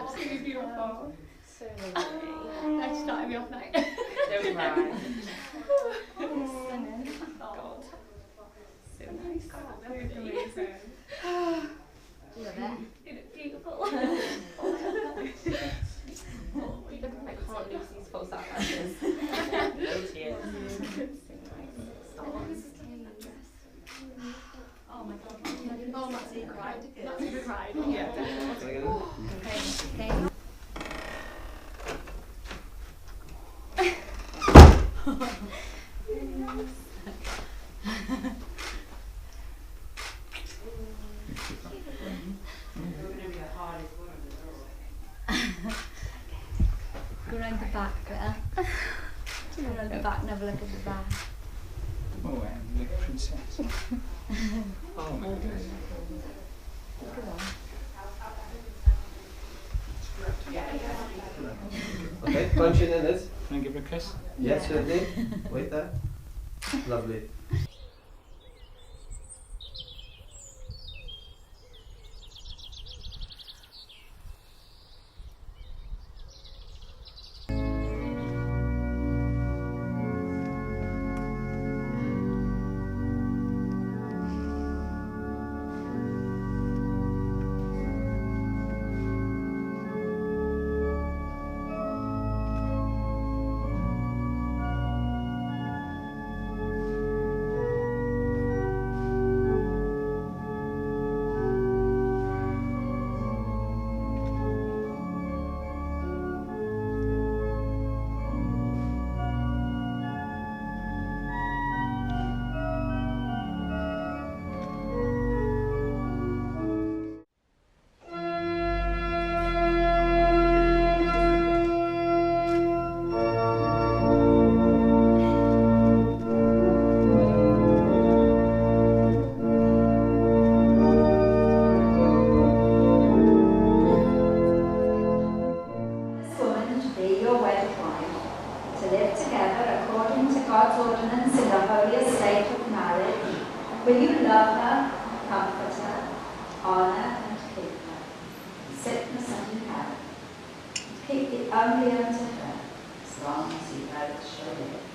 absolutely beautiful. So lovely. That started me off now. Don't cry. Stunning. God. So nice. God, amazing. Love it. You look beautiful. I can't lose these false eyelashes. No tears. Oh my God. Oh, Maxie cried. Maxie cried. Yeah, definitely. Okay. Go around the back there. Go around the back and have a look at the back. Oh, and the princess. Oh my goodness. Okay, punch in Liz. Can I give her a kiss? Yes, certainly. Wait there. Lovely. Will you love her, comfort her, honour and keep her, in sickness and in health, and keep it only unto her, as long as you both shall live?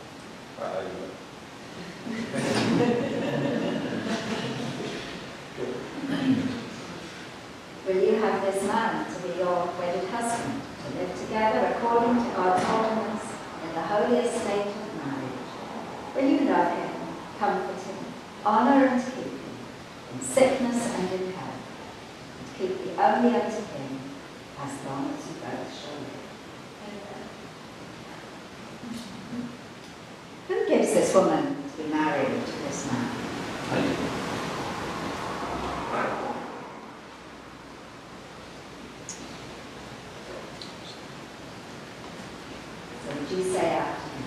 Will you have this man to be your wedded husband, to live together according to God's ordinance in the holy estate of marriage? Will you love him, comfort him, honour and keep him, in sickness and in health, and keep the only unto him, as long as you both shall live? Who gives this woman to be married to this man? So would you say after me?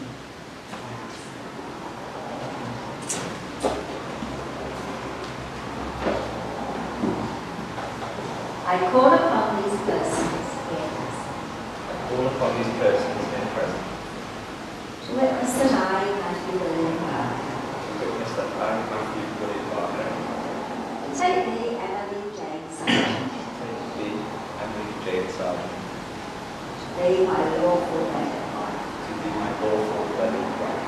I call upon these persons here present. I call upon these persons here present To witness that I, Matthew William Parker, to witness that I, Matthew William Barker, take thee, Emily Jane Sargent, take thee, Emily Jane Sargent, to be my lawful wedded wife, to be my lawful wedded wife,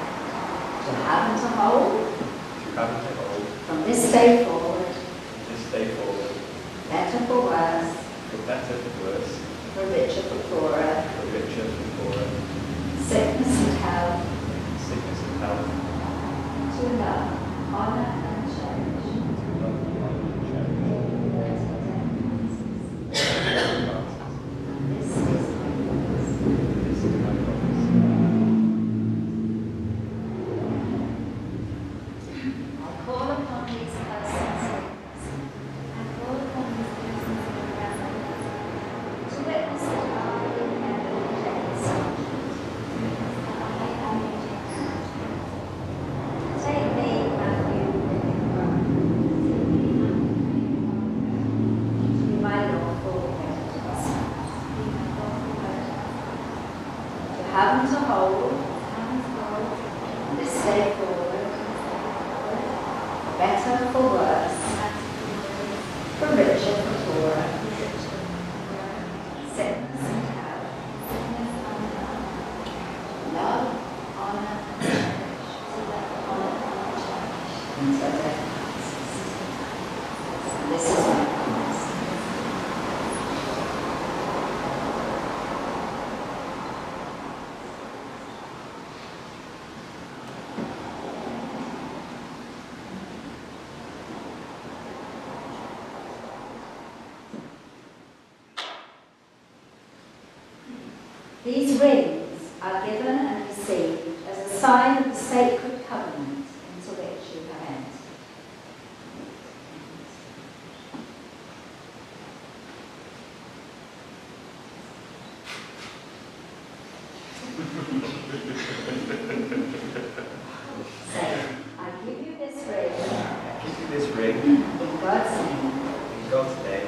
to have and to hold, to have and to hold, from this day forward, from this day forward, better for worse, for better, for worse, for richer, for poorer, for richer, for poorer, sickness and health, sickness and health, to love, honour and cherish. to love, honour, and cherish. This is my promise. This is my promise. I call upon these persons to witness that I, Emily Jane Sargent, take me, Matthew William Barker, to be my lawful wedded husband, to have and to hold, from this day forward, better for worse, for richer for poorer, sickness These rings are given and received as a sign of the sacred covenant into which you have entered. So, I give you this ring Give you this ring in God's name in God's name.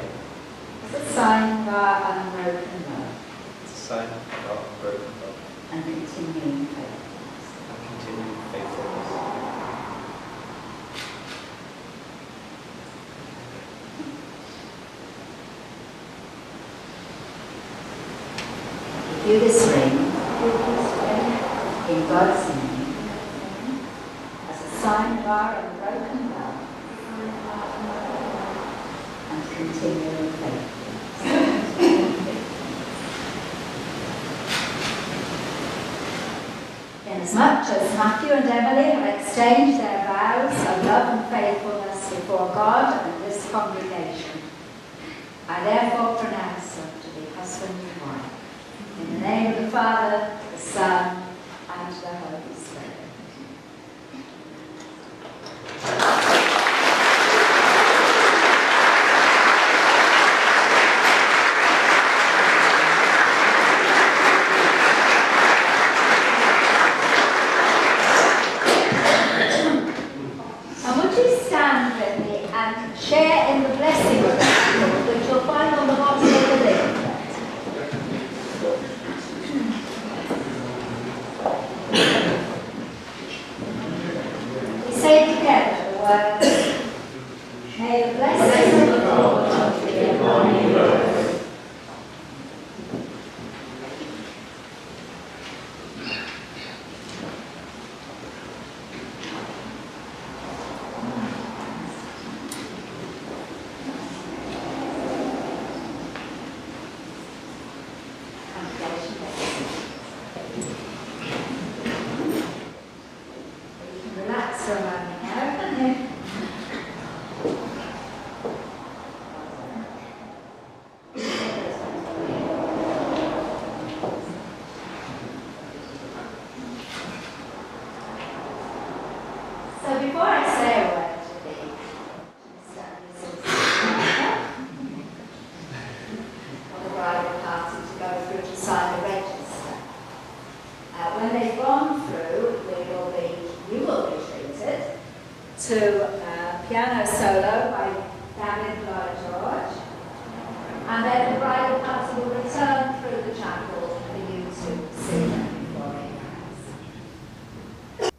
as a sign of our unbroken love It's a sign of our broken love and continuing faithfulness. and continued faithfulness. Give you this ring in God's name as a sign of our unbroken love and continuing faithfulness. Inasmuch as Matthew and Emily have exchanged their vows of love and faithfulness before God and this congregation, I therefore pronounce them to be husband and wife. In the name of the Father, the Son, and the Holy Spirit. And would you stand with me and share in the blessing of the candle, which you'll find on the bottom of the leaflet. We say together the words, may the blessing of the Lord be upon you both. Congregation blessing. You can relax for a moment now, can't you? So before I say a word to thee, Mr. and Mrs. of the bridal party to go through to sign the register. When they've gone through, you will be treated to a piano solo by David Lloyd George, and then the bridal party will return through the chapel for you to see them before they pass.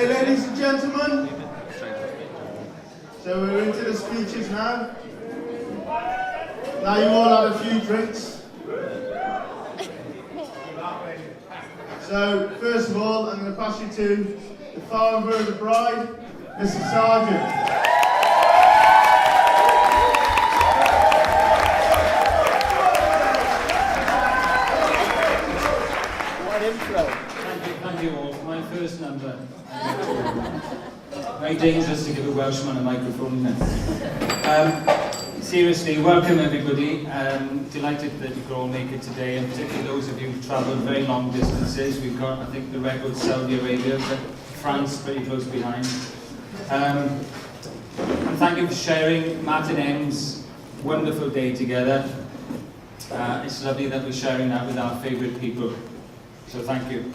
Okay, ladies and gentlemen. So we're into the speeches now. Now you all had a few drinks. So first of all, I'm going to pass you to the father of the bride, Mr. Sargent. Thank you all. My first number. Very dangerous to give a Welshman a microphone then. Seriously, welcome everybody. Delighted that you could all make it today, and particularly those of you who've travelled very long distances. We've got, I think, the record Saudi Arabia, but France pretty close behind. And thank you for sharing Matt and Em's wonderful day together. It's lovely that we're sharing that with our favourite people. So thank you.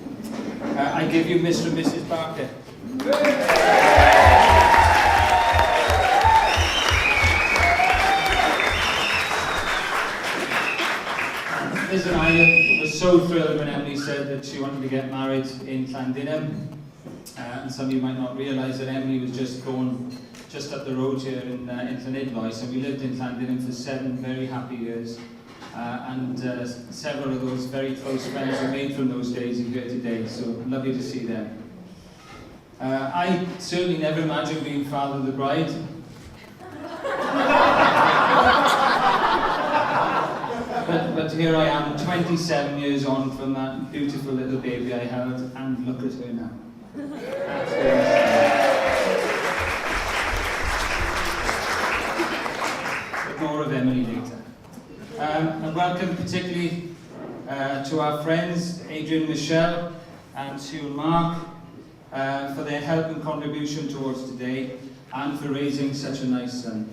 I give you Mr. and Mrs. Barker. Liz and I were so thrilled when Emily said that she wanted to get married in Llandinam. And some of you might not realise that Emily was just born just up the road here in Llanidloes, and we lived in Llandinam for 7 very happy years. And several of those very close friends were made from those days in here today, so lovely to see them. I certainly never imagined being father of the bride. but here I am, 27 years on from that beautiful little baby I held, and look at her now. But more of Emily later. And welcome particularly to our friends Adrian Michelle and Sue Mark for their help and contribution towards today, and for raising such a nice son.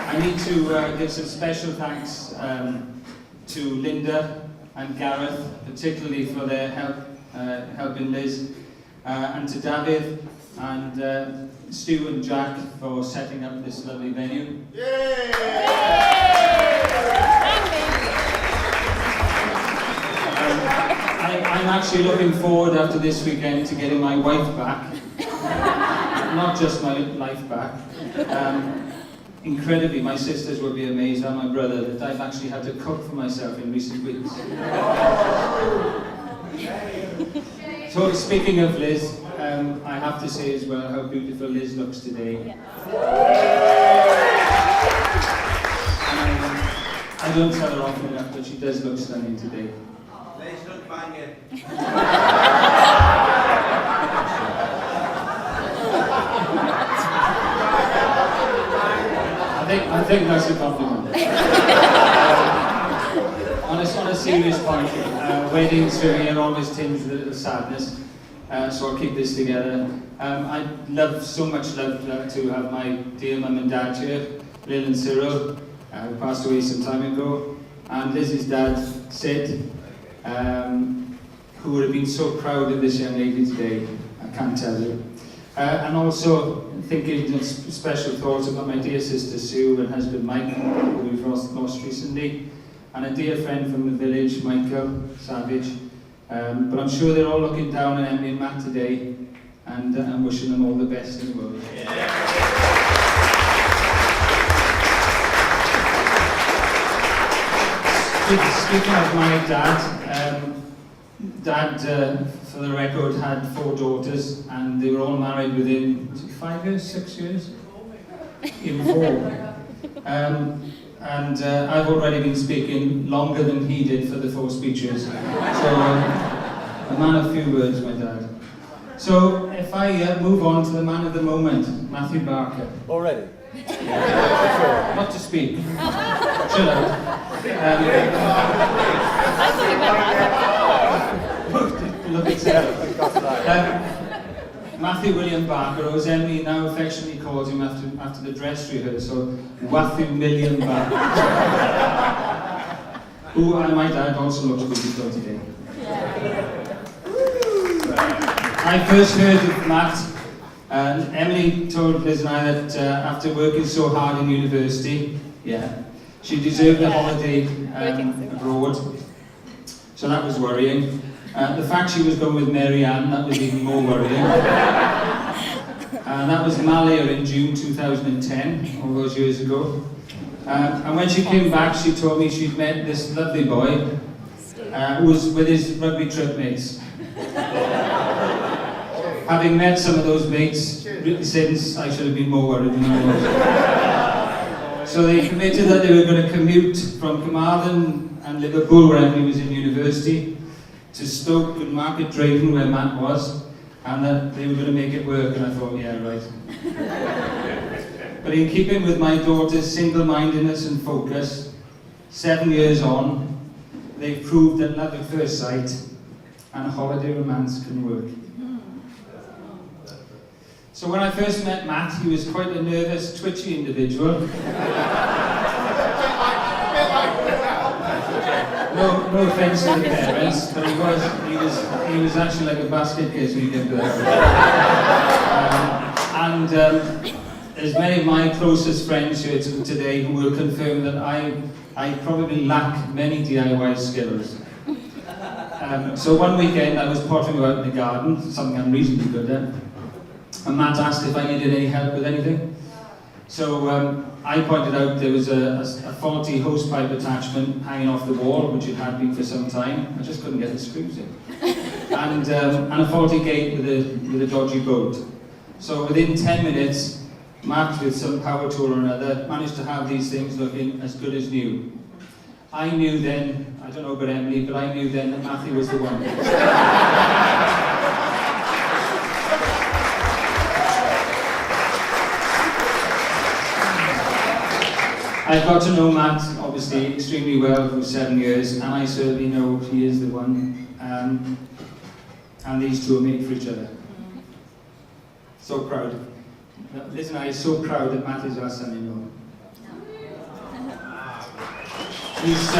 I need to give some special thanks to Linda and Gareth, particularly for their help helping Liz, and to David and Stu and Jack for setting up this lovely venue. I'm actually looking forward after this weekend to getting my wife back, not just my life back. Incredibly, my sisters will be amazed, and my brother, that I've actually had to cook for myself in recent weeks. So speaking of Liz, I have to say as well how beautiful Liz looks today. I don't tell her often enough, but she does look stunning today. Liz look banging. I think that's a compliment. On a serious point, weddings for me are always tinged with a little sadness, so I'll keep this together. I'd so much love to have my dear mum and dad here, Lil and Cyril, who passed away some time ago, and Liz's dad, Sid, who would have been so proud of this young lady today, I can't tell you. And also thinking of special thoughts about my dear sister Sue and husband Mike, who we've lost recently, and a dear friend from the village, Michael Savage. But I'm sure they're all looking down on Emily and Matt today, and I'm wishing them all the best in the world. Speaking of my dad, Dad, for the record, had 4 daughters, and they were all married within 5 years, 6 years? Even 4. And I've already been speaking longer than he did for the 4 speeches. So, a man of few words, my dad. So, if I move on to the man of the moment, Matthew Barker. Already? Not to speak. Chill out. Look at Sarah. Matthew William Barker, or as Emily now affectionately calls him after the dress rehearsal, Matthew Million Barker. Who, and my dad also looks beautiful today. I first heard of Matt, and Emily told Liz and I that after working so hard in university, She deserved a holiday abroad, so that was worrying. The fact she was going with Mary Ann, that was even more worrying. That was Malia in June 2010, all those years ago. And when she came back, she told me she'd met this lovely boy who was with his rugby trip mates. Having met some of those mates since, I should have been more worried than I was. So they committed that they were going to commute from Carmarthen and Liverpool, where Emily was in university, to Stoke and Market Drayton, where Matt was, and that they were going to make it work, and I thought, yeah, right. But in keeping with my daughter's single-mindedness and focus, 7 years on, they've proved that love at first sight and a holiday romance can work. So when I first met Matt, he was quite a nervous, twitchy individual. No offence to the parents, but he was actually like a basket case when you get to that. There's many of my closest friends here today who will confirm that I probably lack many DIY skills. So one weekend I was pottering about in the garden, something I'm reasonably good at, and Matt asked if I needed any help with anything. So I pointed out there was a faulty hosepipe attachment hanging off the wall, which it had been for some time. I just couldn't get the screws in. And a faulty gate with a dodgy bolt. So within 10 minutes, Matt, with some power tool or another, managed to have these things looking as good as new. I knew then, I don't know about Emily, but I knew then that Matthew was the one. I've got to know Matt, obviously, extremely well for 7 years, and I certainly know he is the one. And these two are made for each other. So proud. Liz and I are so proud that Matt is our son-in-law. He's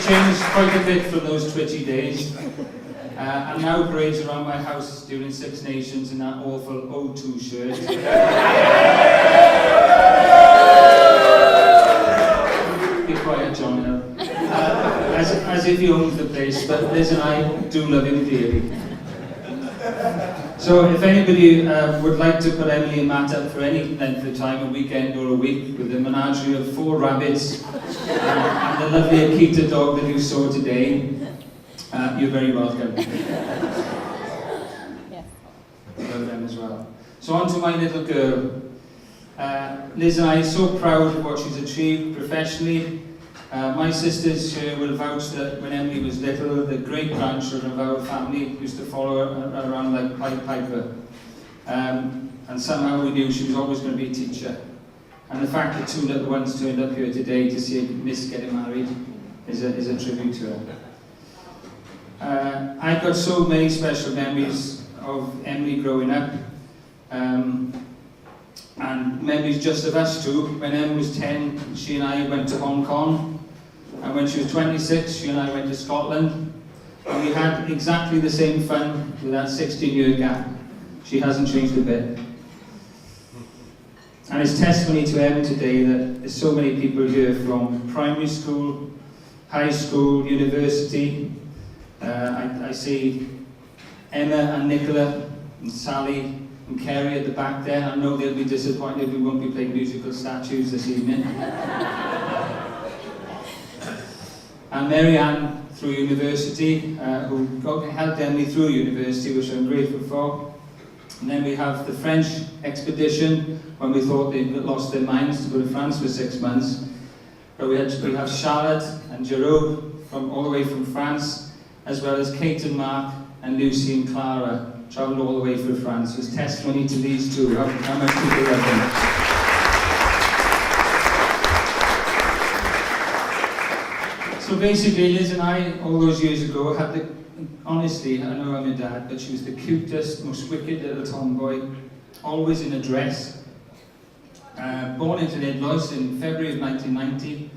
changed quite a bit from those twitchy days, and now parades around my house during Six Nations in that awful O2 shirt. Be quiet, John, now. As if he owns the place, but Liz and I do love him dearly. So if anybody would like to put Emily and Matt up for any length of time, a weekend or a week, with a menagerie of 4 rabbits and the lovely Akita dog that you saw today, you're very welcome. Yes. Love them as well. So on to my little girl. Liz and I are so proud of what she's achieved professionally. My sisters will vouch that when Emily was little, the great-grandchildren of our family used to follow her around like Pied Piper. And somehow we knew she was always going to be a teacher. And the fact that 2 little ones turned up here today to see Miss getting married is a tribute to her. I've got so many special memories of Emily growing up. And memories just of us two. When Em was 10, she and I went to Hong Kong. And when she was 26, she and I went to Scotland. And we had exactly the same fun with that 16-year gap. She hasn't changed a bit. And it's testimony to Em today that there's so many people here from primary school, high school, university. I see Emma and Nicola and Sally and Kerry at the back there. I know they'll be disappointed we won't be playing musical statues this evening. And Mary Ann through university, who helped Emily through university, which I'm grateful for. And then we have the French expedition, when we thought they'd lost their minds to go to France for 6 months. But we have Charlotte and Jerome from all the way from France, as well as Kate and Mark and Lucy and Clara, travelled all the way through France. It's testimony to these two, how much people love them. So basically, Liz and I, all those years ago, had the, honestly, I know I'm your dad, but she was the cutest, most wicked little tomboy, always in a dress. Born into Nidloes in February of 1990,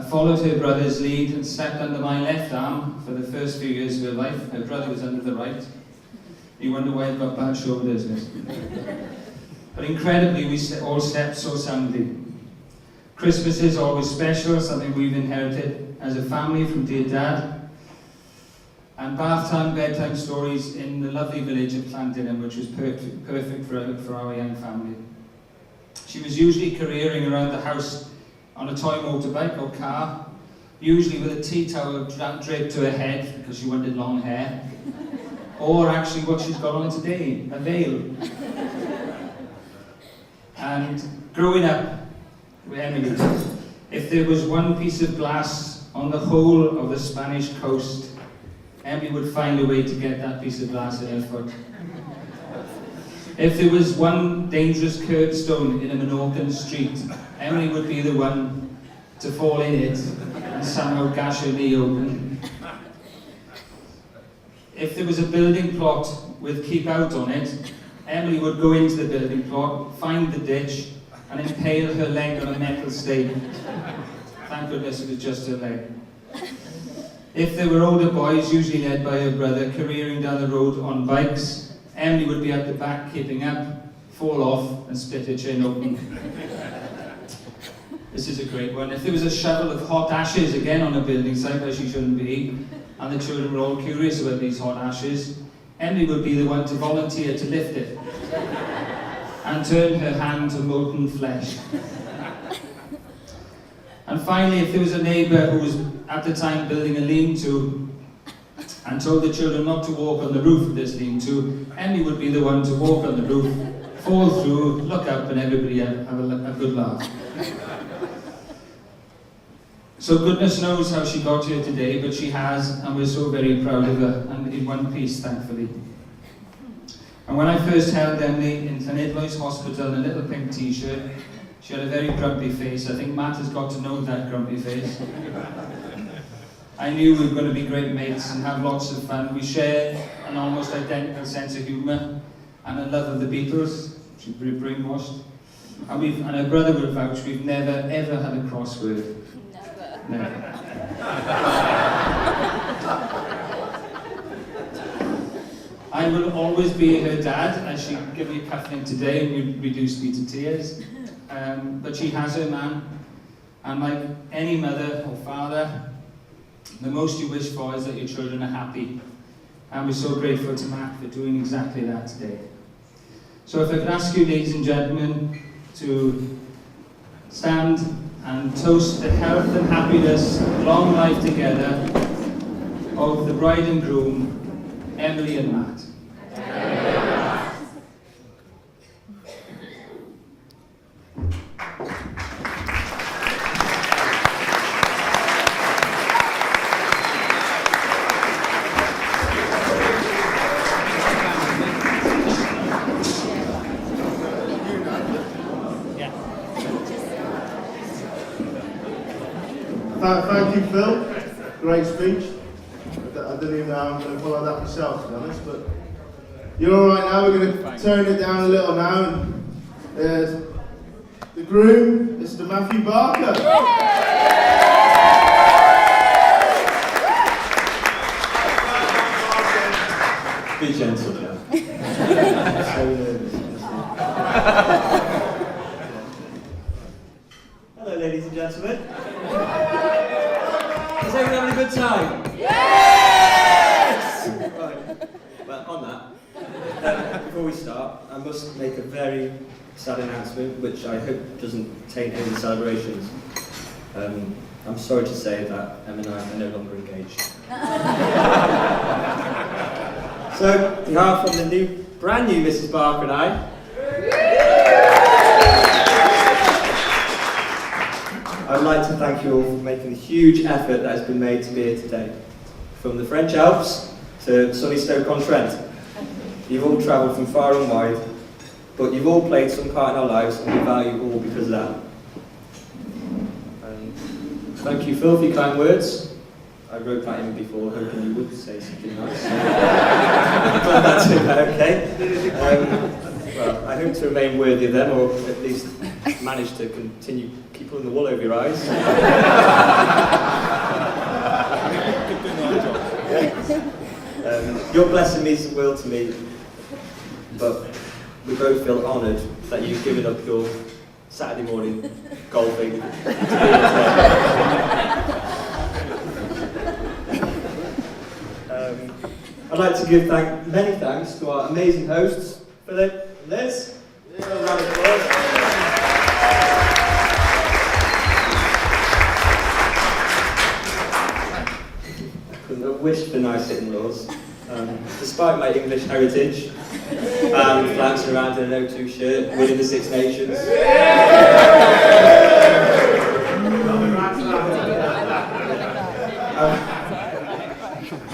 followed her brother's lead and slept under my left arm for the first few years of her life. Her brother was under the right. You wonder why I've got bad shoulders. But incredibly, we all slept so soundly. Christmas is always special, something we've inherited as a family from dear Dad. And bath time, bedtime stories in the lovely village of Llandinam, which was perfect for our young family. She was usually careering around the house on a toy motorbike or car, usually with a tea towel draped to her head because she wanted long hair, or actually what she's got on today, a veil. And growing up with Emily, if there was one piece of glass on the whole of the Spanish coast, Emily would find a way to get that piece of glass in her foot. If there was one dangerous curbstone in a Menorcan street, Emily would be the one to fall in it and somehow gash her knee open. If there was a building plot with "keep out" on it, Emily would go into the building plot, find the ditch, and impale her leg on a metal stake. Thank goodness it was just her leg. If there were older boys, usually led by her brother, careering down the road on bikes, Emily would be at the back keeping up, fall off, and split her chin open. This is a great one. If there was a shovel of hot ashes again on a building site where she shouldn't be, and the children were all curious about these hot ashes, Emily would be the one to volunteer to lift it and turn her hand to molten flesh. And finally, if there was a neighbour who was at the time building a lean-to and told the children not to walk on the roof of this lean-to, Emily would be the one to walk on the roof, fall through, look up, and everybody have a good laugh. So goodness knows how she got here today, but she has, and we're so very proud of her, and in one piece, thankfully. And when I first held Emily in Llanidloes Hospital in a little pink t-shirt, she had a very grumpy face. I think Matt has got to know that grumpy face. I knew we were going to be great mates and have lots of fun. We share an almost identical sense of humour and a love of the Beatles. She's pretty brainwashed. And her brother would vouch, we've never ever had a crossword. Never. I will always be her dad, as she gave me a cufflink today and reduced me to tears. But she has her man, and like any mother or father, the most you wish for is that your children are happy. And we're so grateful to Matt for doing exactly that today. So if I could ask you, ladies and gentlemen, to stand and toast the health and happiness, long life together, of the bride and groom, Emily and Matt. Thank you, Phil. Great speech. I didn't even know how I'm going to follow that myself, to be honest. But you're all right now. We're going to turn it down a little now. And there's the groom, Mr. Matthew Barker. Be gentle, yeah. So nervous. Hello, ladies and gentlemen. Is everyone having a good time? Yes! Right. Well, on that, before we start, I must make a very sad announcement, which I hope doesn't taint any celebrations. I'm sorry to say that Em and I are no longer engaged. So, on behalf of the brand new Mrs. Barker and I'd like to thank you all for making the huge effort that has been made to be here today. From the French Alps to sunny Stoke-on-Trent. You've all travelled from far and wide, but you've all played some part in our lives, and we value you all because of that. Thank you, Phil, for your kind words. I wrote that in before, hoping you would say something nice. Glad that turned out okay. Well, I hope to remain worthy of them, or at least manage to continue keep pulling the wool over your eyes. Your blessing means the world to me, but we both feel honoured that you've given up your Saturday morning golfing. I'd like to give many thanks to our amazing hosts, Philip and Liz. A round of applause. Couldn't have wished for nicer in-laws. Despite my English heritage, and flouncing around in an O2 shirt, winning the Six Nations.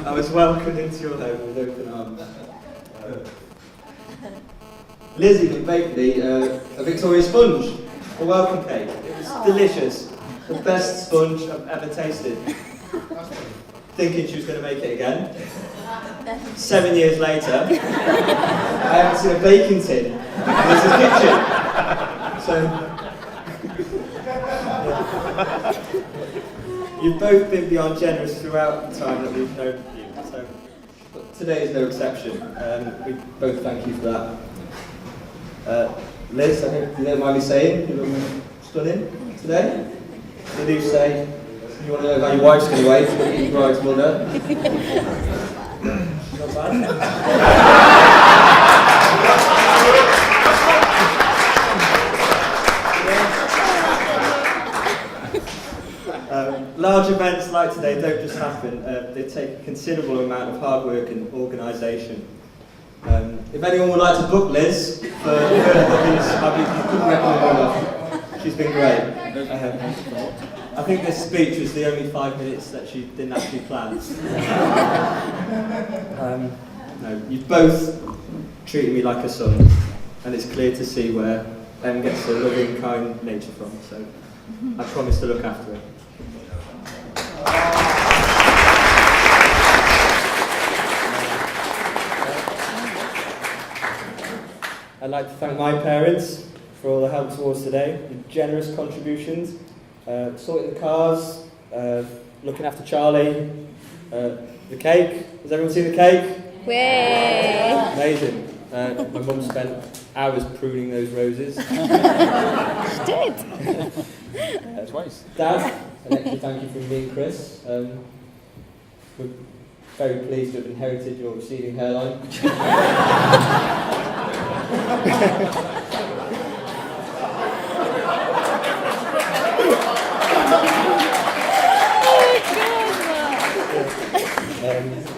I was welcomed into your home with open arms. Liz even baked me a Victoria sponge, a welcome cake. It was delicious, the best sponge I've ever tasted. Thinking she was going to make it again. 7 years later, I haven't seen a baking tin in Liz's kitchen. So, you've both been beyond generous throughout the time that we've known you. So, but today is no exception. We both thank you for that. Liz, I hope you don't mind me saying, you look stunning today. You do say you want to know how your wife's going to wait to meet your bride's mother. Not bad. Large events like today don't just happen, they take a considerable amount of hard work and organisation. If anyone would like to book Liz for her hobbies, I couldn't recommend her enough. She's been great. I think this speech was the only 5 minutes that she didn't actually plan. No, you've both treated me like a son, and it's clear to see where Em gets her loving, kind nature from, so I promise to look after her. I'd like to thank my parents for all the help towards today, the generous contributions, sorting the cars, looking after Charlie, the cake. Has everyone seen the cake? Way. Amazing. My mum spent hours pruning those roses. She did. Twice. Dad, an extra thank you from me and Chris. We're very pleased to have inherited your receding hairline.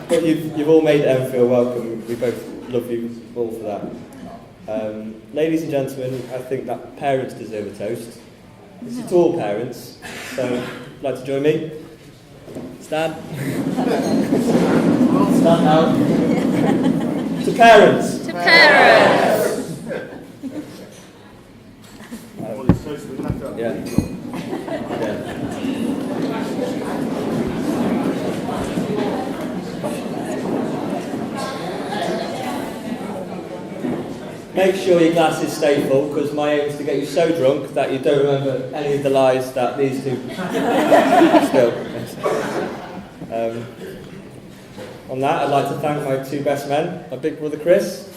But you've all made Em feel welcome. We both love you all for that. Ladies and gentlemen, I think that parents deserve a toast. This is to all parents, so like to join me? Stand. Stand now. To parents. To parents. Yeah. Make sure your glasses stay full, because my aim is to get you so drunk that you don't remember any of the lies that these two still. On that, I'd like to thank my two best men, my big brother Chris,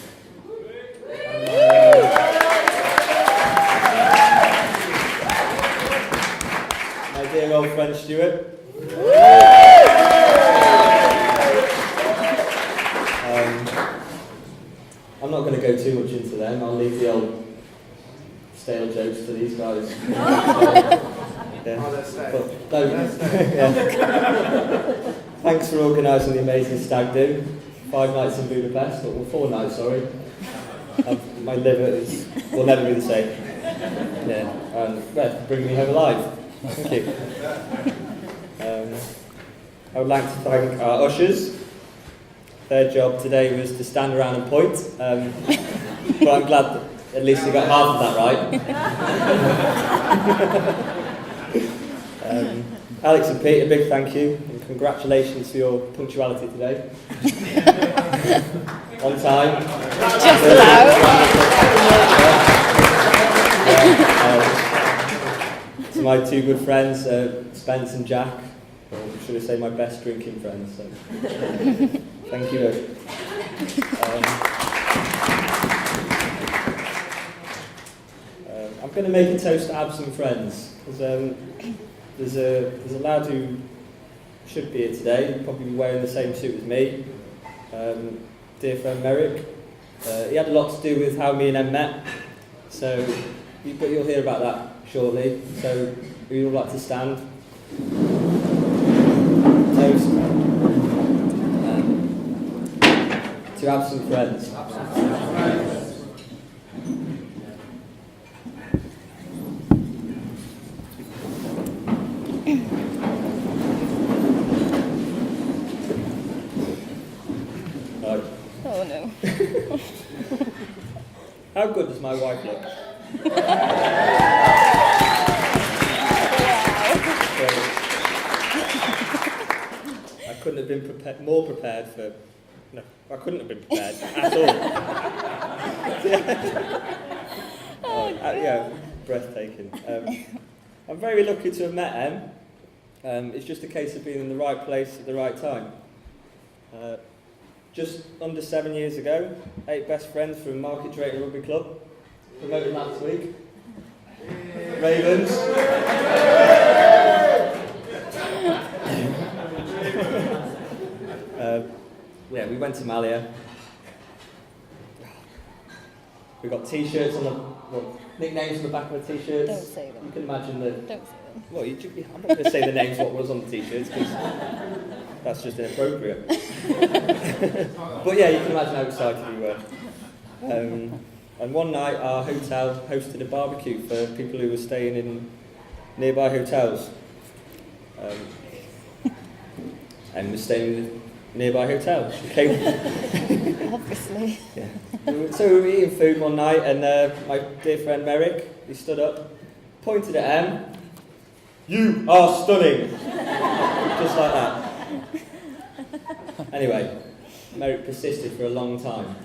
my dear old friend Stuart. I'm not going to go too much into them. I'll leave the old stale jokes to these guys. Thanks for organising the amazing stag do. 5 nights in Budapest, or 4 nights, sorry. My liver will never be the same. Yeah, and bring me home alive. Thank you. I would like to thank our ushers. Their job today was to stand around and point, but I'm glad that at least they got half of that right. Alex and Pete, a big thank you and congratulations for your punctuality today. On time. Just about. To my two good friends, Spence and Jack, or should I say my best drinking friends. So. Thank you. I'm I'm going to make a toast to absent friends. There's a lad who should be here today, he'll probably be wearing the same suit as me. Dear friend Merrick. He had a lot to do with how me and Em met, but you'll hear about that shortly. So we'd all like to stand. Toast to absent friends. Oh no. How good does my wife look? I couldn't have been more prepared for... No, I couldn't have been prepared at all. Yeah, breathtaking. I'm very lucky to have met Em. It's just a case of being in the right place at the right time. Just under 7 years ago, 8 best friends from Market Drayton Rugby Club, promoted last week. Ravens. Yeah, we went to Malia. We got T-shirts on nicknames on the back of the T-shirts. Don't say them. You can imagine the... Don't say them. Well, I'm not going to say the names what was on the T-shirts because that's just inappropriate. But yeah, you can imagine how excited we were. And one night our hotel hosted a barbecue for people who were staying in nearby hotels. And was staying in the nearby hotel. She came. Obviously. Yeah. So we were eating food one night and my dear friend Merrick, he stood up, pointed at Em. You are stunning! Just like that. Anyway, Merrick persisted for a long time.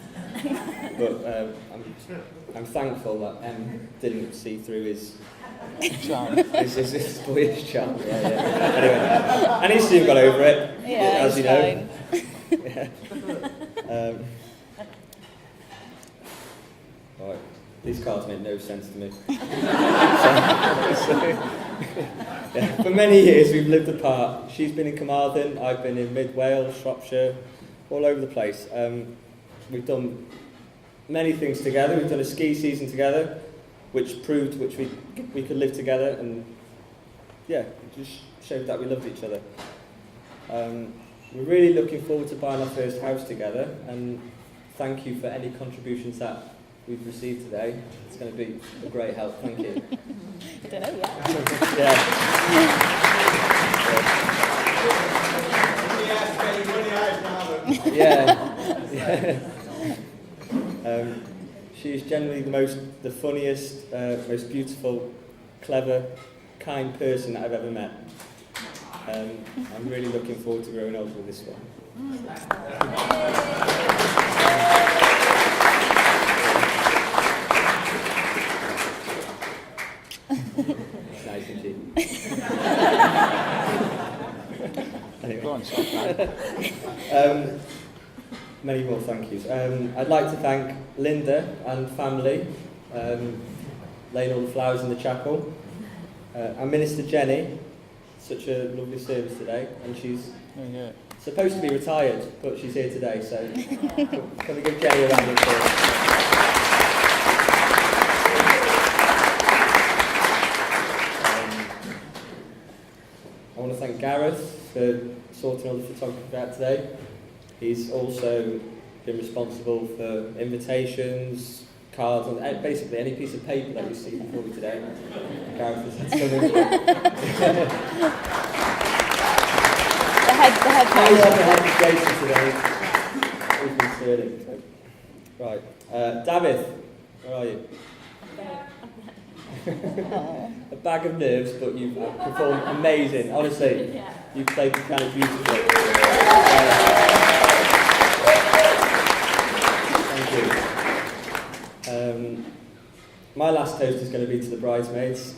But I'm thankful that Em didn't see through his charm. his boyish charm. Yeah. Anyway, and he soon got over it, Yeah, as you know. fine. Yeah. Right. These cards made no sense to me. Yeah. For many years we've lived apart. She's been in Carmarthen, I've been in Mid Wales, Shropshire, all over the place. We've done many things together. We've done a ski season together, which proved we could live together, and yeah, it just showed that we loved each other. We're really looking forward to buying our first house together, and thank you for any contributions that we've received today. It's going to be a great help. Thank you. I don't know yet. Yeah. She's generally the funniest, most beautiful, clever, kind person that I've ever met. I'm really looking forward to growing old with this one. Nice and cheap. Anyway. Go on, many more thank yous. I'd like to thank Linda and family, laying all the flowers in the chapel. And Minister Jenny, such a lovely service today, and she's supposed to be retired, but she's here today, so can we give Jenny a round of applause? I want to thank Gareth for sorting all the photography out today. He's also been responsible for invitations, cards, and basically any piece of paper that you see before me today. Gareth has had some of The head Jason today. We've been sterling. Right. David, where are you? A bag of nerves, but you've performed amazing. Honestly, you played kind of beautifully. Thank you. My last toast is going to be to the bridesmaids.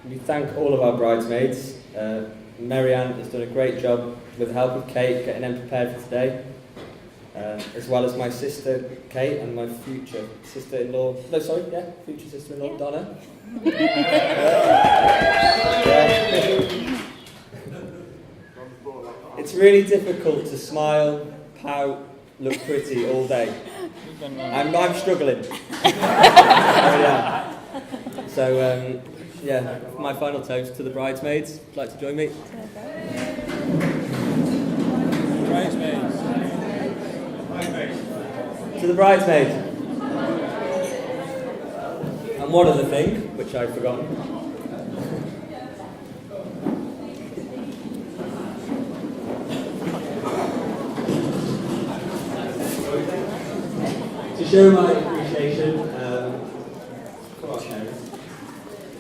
We thank all of our bridesmaids. Marianne has done a great job with the help of Kate getting them prepared for today. as well as my sister Kate and my future sister-in-law. No, sorry, yeah, future sister-in-law Donna. It's really difficult to smile, pout, look pretty all day. I'm struggling. Yeah. So, yeah, my final toast to the bridesmaids. Would you like to join me? Bridesmaids. To the bridesmaids. And one other thing, which I've forgotten. To show my appreciation, come on, Karen.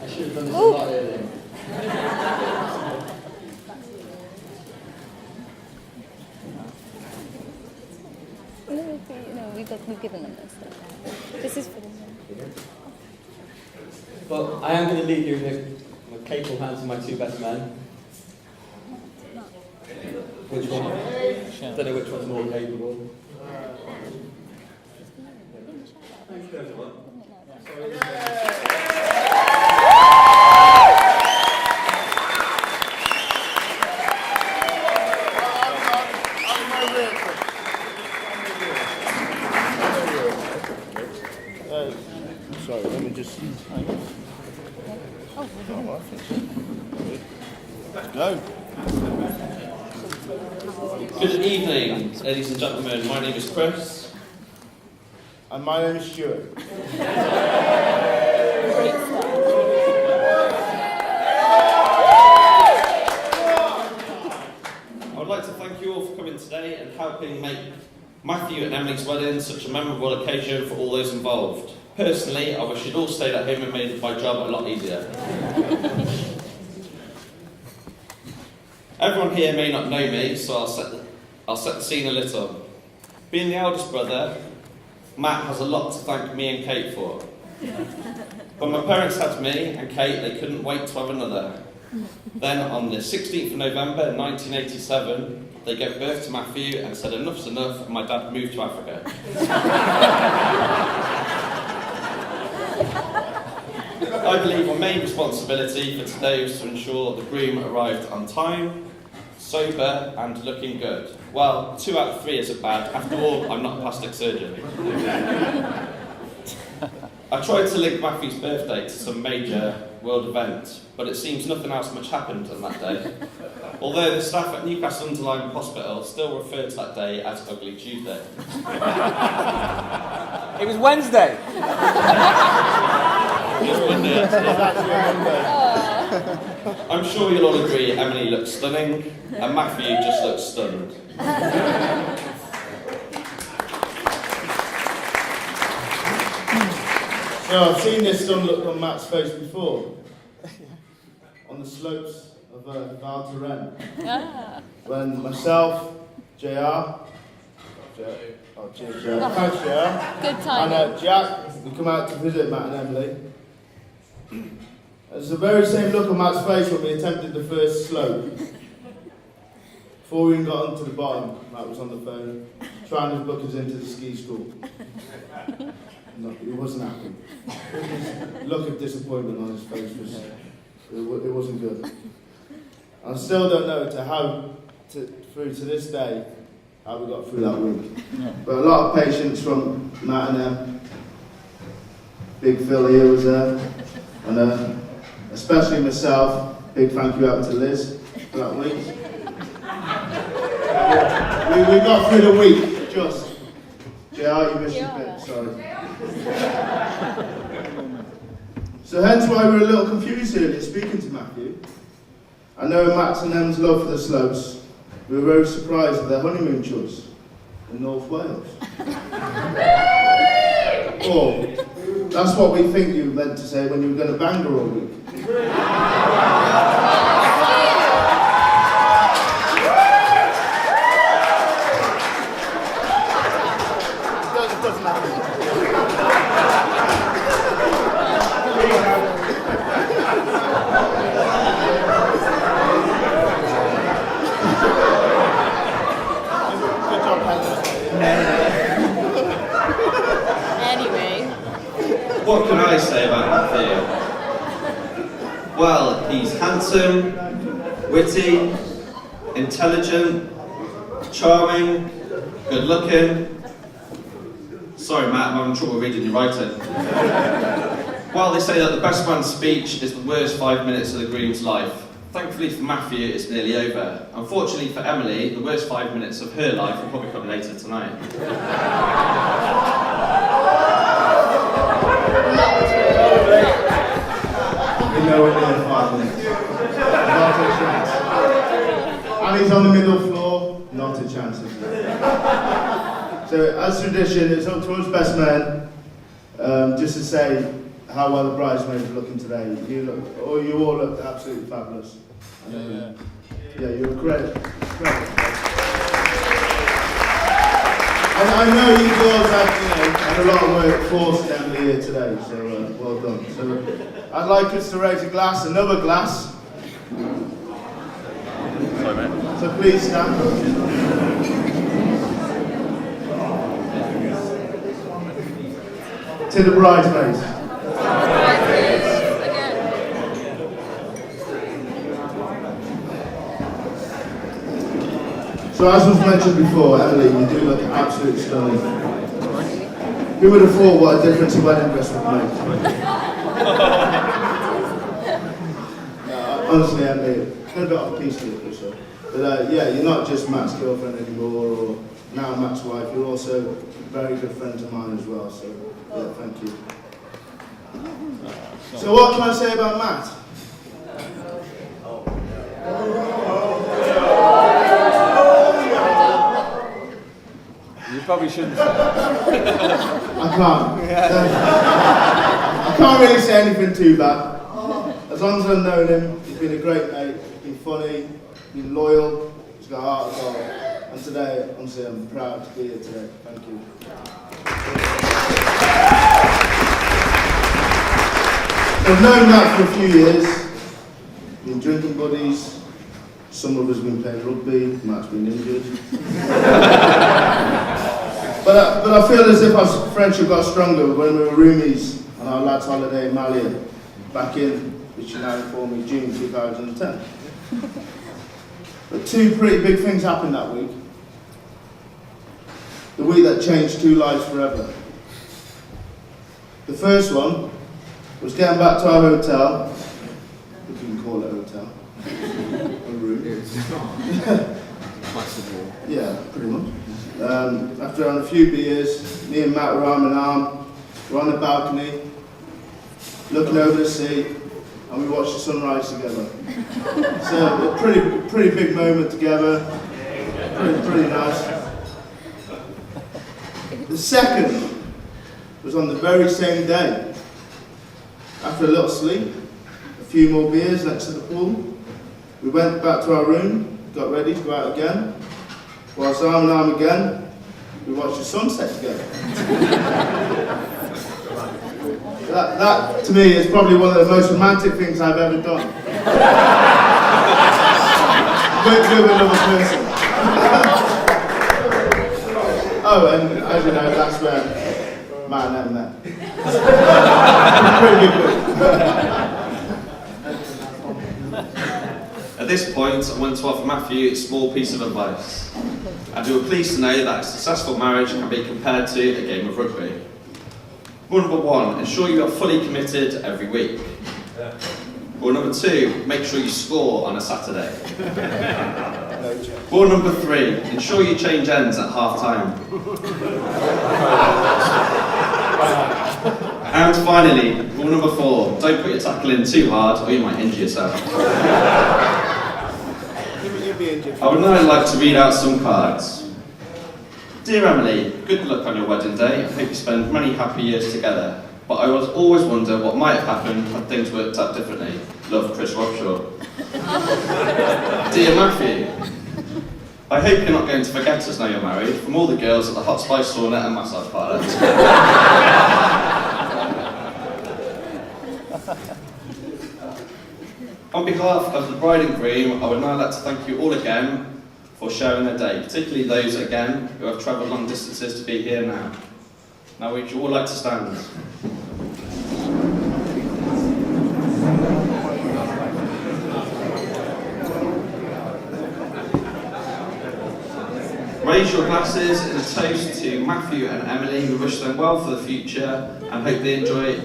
I should have done this a lot earlier. We've given them this. This is for them. But I am going to leave you in the capable hands of my two best men. Which one? I don't know which one's more capable. Thank you, everyone. Sorry, let me just. Let's go. Good evening, ladies and gentlemen. My name is Chris. And my name is Stuart. I would like to thank you all for coming today and helping make Matthew and Emily's wedding such a memorable occasion for all those involved. Personally, I wish you'd all stayed at home and made my job a lot easier. Everyone here may not know me, so I'll set the scene a little. Being the eldest brother, Matt has a lot to thank me and Kate for. When my parents had me and Kate, they couldn't wait to have another. Then on the 16th of November 1987, they gave birth to Matthew and said enough's enough, and my dad moved to Africa. I believe our main responsibility for today was to ensure the groom arrived on time, sober and looking good. Well, 2 out of 3 isn't bad. After all, I'm not a plastic surgeon. I tried to link Matthew's birthday to some major world event, but it seems nothing else much happened on that day. Although the staff at Newcastle Underlyment Hospital still refer to that day as Ugly Tuesday. It was Wednesday. I'm sure you'll all agree Emily looks stunning, and Matthew just looks stunned. So I've seen this stunned look on Matt's face before. On the slopes of Val Thorens. When myself, JR, thanks JR. Good time. And Jack, we come out to visit Matt and Emily. It's the very same look on Matt's face when we attempted the first slope. Before we even got onto the bottom, Matt was on the phone, trying to book us into the ski school. No, it wasn't happening. The look of disappointment on his face was, it wasn't good. I still don't know through to this day, how we got through that week. Yeah. But a lot of patience from Matt and them. Big Phil here was there. And especially myself, big thank you out to Liz for that week. We got through the week, just. JR, you missed your bit, sorry. So hence why we're a little confused earlier speaking to Matthew. I know Matt's and them's love for the slopes. We were very surprised at their honeymoon choice in North Wales. Or, that's what we think you meant to say when you were going to Bangor all week. Doesn't matter. Good job, What can I say about Matthew? Well, he's handsome, witty, intelligent, charming, good looking. Sorry Matt, I'm having trouble reading your writing. Well, they say that the best man's speech is the worst 5 minutes of the groom's life. Thankfully for Matthew, it's nearly over. Unfortunately for Emily, the worst 5 minutes of her life will probably come later tonight. You're nowhere near 5 minutes. Not a chance. And he's on the middle floor, not a chance. So, as tradition, it's up to us best men just to say how well the bridesmaids are looking today. You all look absolutely fabulous. Yeah, you're great. And I know you girls have, had a lot of work forced Emily here today, so well done. So I'd like us to raise a glass, another glass. Sorry, mate. So please stand. To the bridesmaids. So as was mentioned before, Emily, you do look absolutely stunning. Who would have thought what a difference a wedding dress would make? Honestly, Emily, it's a bit off piece to you, so. But yeah, you're not just Matt's girlfriend anymore, or now Matt's wife, you're also a very good friend of mine as well, so yeah, thank you. So what can I say about Matt? You probably shouldn't say that. I can't really say anything too bad. As long as I've known him, he's been a great mate, he's been funny, he's been loyal, he's got a heart of gold. And today, honestly, I'm proud to be here today. Thank you. So I've known Matt for a few years, been drinking buddies, some of us have been playing rugby, Matt's been injured. But I feel as if our friendship got stronger when we were roomies on our lads' holiday in Malia, back in, which you now inform me, June 2010. But two pretty big things happened that week. The week that changed two lives forever. The first one was getting back to our hotel, if you can call it a hotel, a room. Yeah, pretty much. After having a few beers, me and Matt were arm in arm, we're on the balcony, looking over the sea, and we watched the sunrise together. So a pretty big moment together, pretty nice. The second was on the very same day. After a little sleep, a few more beers next to the pool, we went back to our room, got ready to go out again. Whilst arm in arm again, we watched the sunset together. that to me is probably one of the most romantic things I've ever done. With another person. Oh, and as you know, that's where Matt and Em met. Pretty good book. At this point, I want to offer Matthew a small piece of advice. And you are pleased to know that a successful marriage can be compared to a game of rugby. Rule number 1, ensure you are fully committed every week. Rule number 2, make sure you score on a Saturday. Rule number 3, ensure you change ends at half time. And finally, rule number 4, don't put your tackle in too hard or you might injure yourself. I would now like to read out some cards. Dear Emily, good luck on your wedding day. I hope you spend many happy years together. But I always wonder what might have happened had things worked out differently. Love, Chris Robshaw. Dear Matthew, I hope you're not going to forget us now you're married, from all the girls at the Hot Spice sauna and massage parlour. On behalf of the bride and groom, I would now like to thank you all again for sharing their day, particularly those, again, who have travelled long distances to be here now. Now, would you all like to stand? Raise your glasses in a toast to Matthew and Emily. We wish them well for the future and hope they enjoy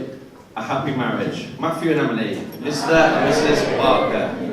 a happy marriage. Matthew and Emily, Mr. and Mrs. Barker.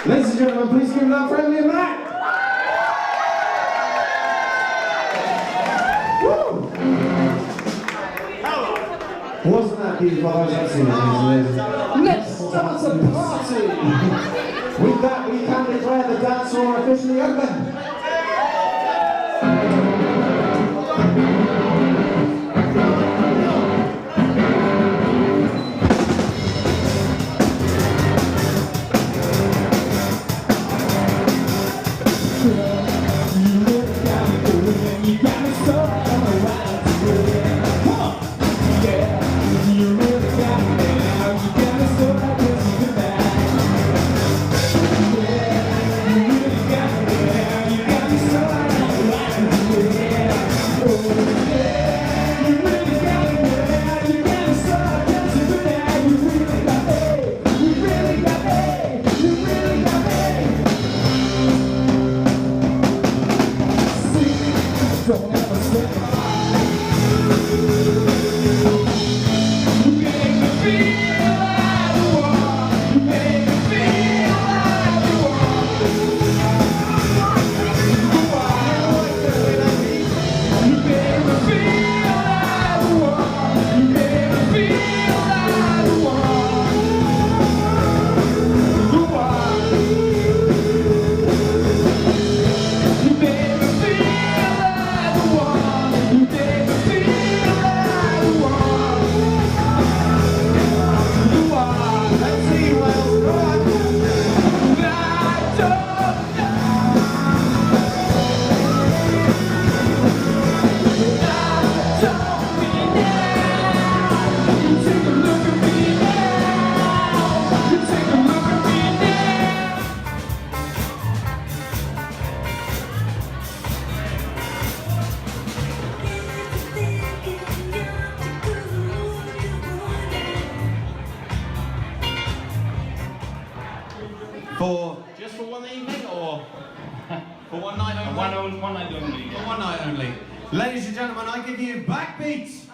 Ladies and gentlemen, please give it up for Emily and Matt. Woo! Wasn't that beautiful? I was absolutely amazing. Let's start a party! With that, we can declare the dance floor officially open. Yeah. One night only? One night only, yeah. One night only. Ladies and gentlemen, I give you Backbeat.